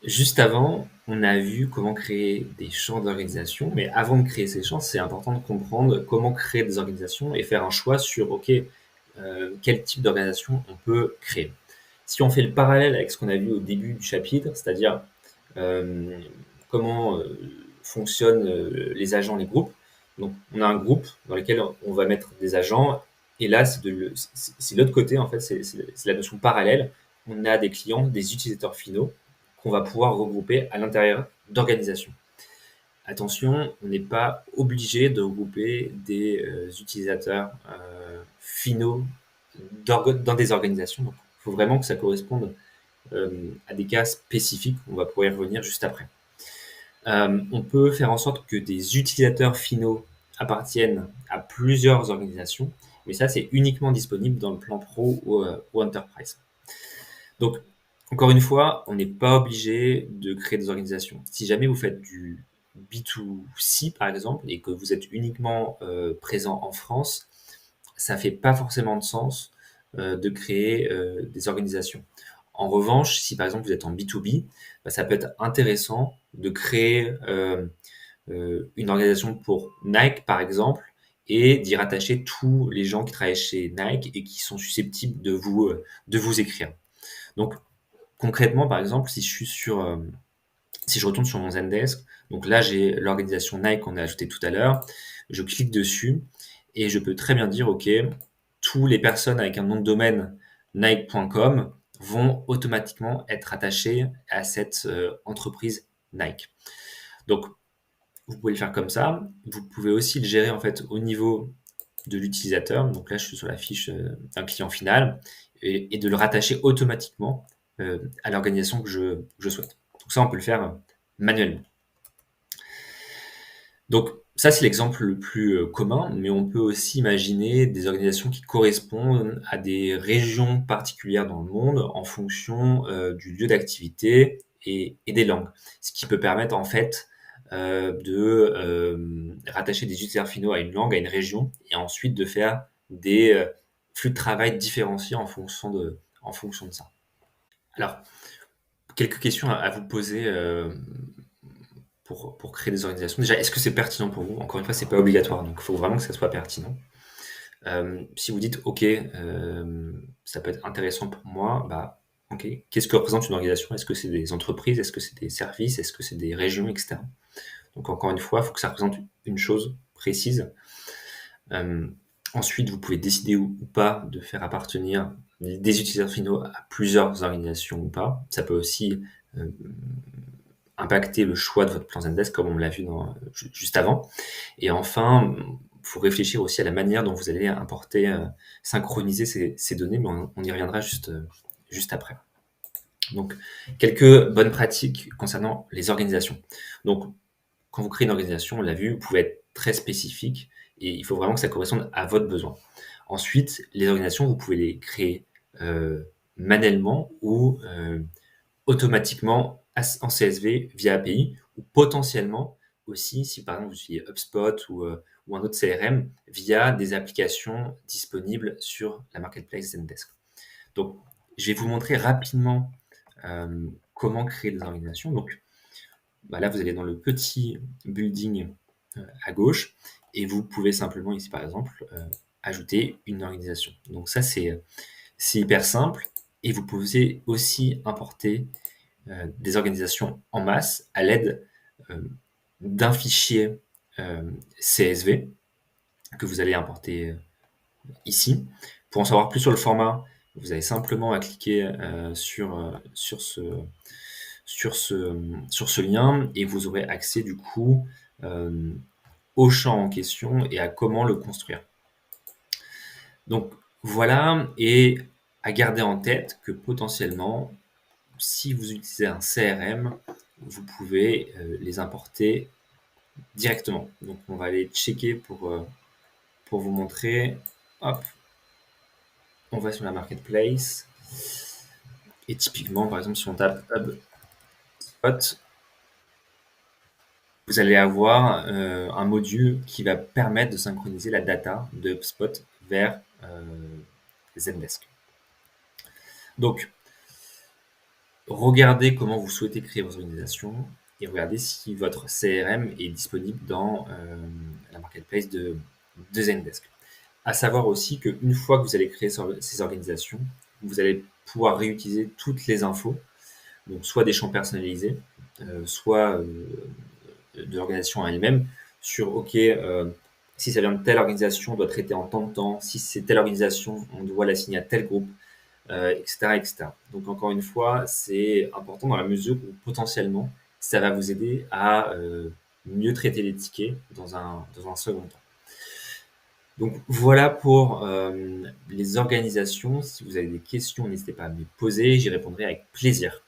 Juste avant, on a vu comment créer des champs d'organisation, mais avant de créer ces champs, c'est important de comprendre comment créer des organisations et faire un choix sur, OK, quel type d'organisation on peut créer. Si on fait le parallèle avec ce qu'on a vu au début du chapitre, c'est-à-dire euh, comment fonctionnent les agents, les groupes. Donc, on a un groupe dans lequel on va mettre des agents, et là, c'est l'autre côté, en fait, c'est la notion parallèle. On a des clients, des utilisateurs finaux qu'on va pouvoir regrouper à l'intérieur d'organisations. Attention, on n'est pas obligé de regrouper des utilisateurs finaux dans des organisations. Donc, il faut vraiment que ça corresponde à des cas spécifiques. On va pouvoir y revenir juste après. On peut faire en sorte que des utilisateurs finaux appartiennent à plusieurs organisations, mais ça, c'est uniquement disponible dans le plan Pro ou Enterprise. Donc, encore une fois, on n'est pas obligé de créer des organisations. Si jamais vous faites du B2C, par exemple, et que vous êtes uniquement présent en France, ça fait pas forcément de sens de créer des organisations. En revanche, si par exemple vous êtes en B2B, bah, ça peut être intéressant de créer une organisation pour Nike, par exemple, et d'y rattacher tous les gens qui travaillent chez Nike et qui sont susceptibles de vous écrire. Donc, concrètement, par exemple, si je retourne sur mon Zendesk, donc là, j'ai l'organisation Nike qu'on a ajoutée tout à l'heure, je clique dessus et je peux très bien dire, OK, toutes les personnes avec un nom de domaine Nike.com vont automatiquement être attachées à cette entreprise Nike. Donc, vous pouvez le faire comme ça. Vous pouvez aussi le gérer en fait au niveau de l'utilisateur. Donc là, je suis sur la fiche d'un client final et de le rattacher automatiquement à l'organisation que je souhaite. Donc ça, on peut le faire manuellement. Donc ça, c'est l'exemple le plus commun, mais on peut aussi imaginer des organisations qui correspondent à des régions particulières dans le monde en fonction du lieu d'activité et des langues. Ce qui peut permettre en fait de rattacher des utilisateurs finaux à une langue, à une région, et ensuite de faire des flux de travail différenciés en fonction de ça. Alors, quelques questions à vous poser pour créer des organisations. Déjà, est-ce que c'est pertinent pour vous? Encore une fois, c'est pas obligatoire, donc il faut vraiment que ça soit pertinent. Si vous dites, OK, ça peut être intéressant pour moi, bah, OK, qu'est-ce que représente une organisation? Est-ce que c'est des entreprises? Est-ce que c'est des services? Est-ce que c'est des régions, etc. Donc, encore une fois, il faut que ça représente une chose précise. Euh, Ensuite, vous pouvez décider ou pas de faire appartenir des utilisateurs finaux à plusieurs organisations ou pas. Ça peut aussi euh, impacter le choix de votre plan Zendesk, comme on l'a vu juste avant. Et enfin, il faut réfléchir aussi à la manière dont vous allez importer, synchroniser ces données, mais on y reviendra juste après. Donc, quelques bonnes pratiques concernant les organisations. Donc, quand vous créez une organisation, on l'a vu, vous pouvez être très spécifique et il faut vraiment que ça corresponde à votre besoin. Ensuite, les organisations, vous pouvez les créer manuellement ou automatiquement en CSV via API ou potentiellement aussi, si par exemple vous utilisez HubSpot ou un autre CRM, via des applications disponibles sur la marketplace Zendesk. Donc, je vais vous montrer rapidement comment créer des organisations. Donc, bah là, vous allez dans le petit building à gauche et vous pouvez simplement ici, par exemple, ajouter une organisation. Donc ça, c'est hyper simple et vous pouvez aussi importer des organisations en masse à l'aide euh, d'un fichier CSV que vous allez importer ici. Pour en savoir plus sur le format, vous avez simplement à cliquer sur ce lien et vous aurez accès du coup euh, au champ en question et à comment le construire. Donc voilà, et à garder en tête que potentiellement, si vous utilisez un CRM, vous pouvez les importer directement. Donc on va aller checker pour vous montrer. Hop, on va sur la marketplace. Et typiquement, par exemple, si on tape HubSpot, vous allez avoir un module qui va permettre de synchroniser la data de HubSpot vers Zendesk. Donc, regardez comment vous souhaitez créer vos organisations et regardez si votre CRM est disponible dans la marketplace de Zendesk. À savoir aussi qu'une fois que vous allez créer ces organisations, vous allez pouvoir réutiliser toutes les infos, donc soit des champs personnalisés, soit de l'organisation en elle-même, sur OK, si ça vient de telle organisation, on doit traiter en tant de temps, si c'est telle organisation, on doit l'assigner à tel groupe, etc., etc. Donc encore une fois, c'est important dans la mesure où potentiellement, ça va vous aider à mieux traiter les tickets dans un second temps. Donc voilà pour les organisations. Si vous avez des questions, n'hésitez pas à me les poser, j'y répondrai avec plaisir.